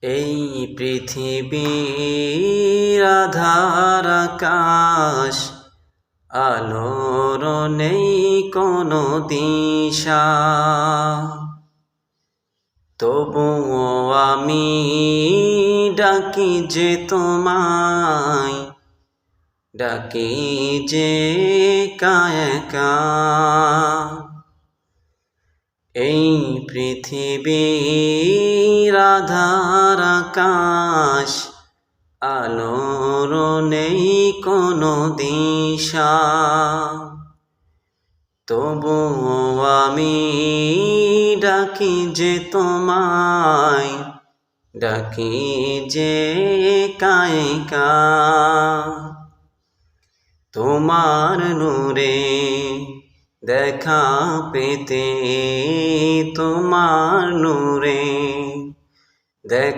এই পৃথিবীর আধার আকাশ, আলোর নেই কোনো দিশা, তবুও আমি ডাকি যে তোমায়, ডাকি যে একা একা। এই পৃথিবীর আধার আকাশ, আলোর নেই কোনো দিশা, তবুও আমি ডাকি যে তোমায়, ডাকি যে একা একা। তোমার নূরে দেখা পেতে, তোমার নূরে দেখা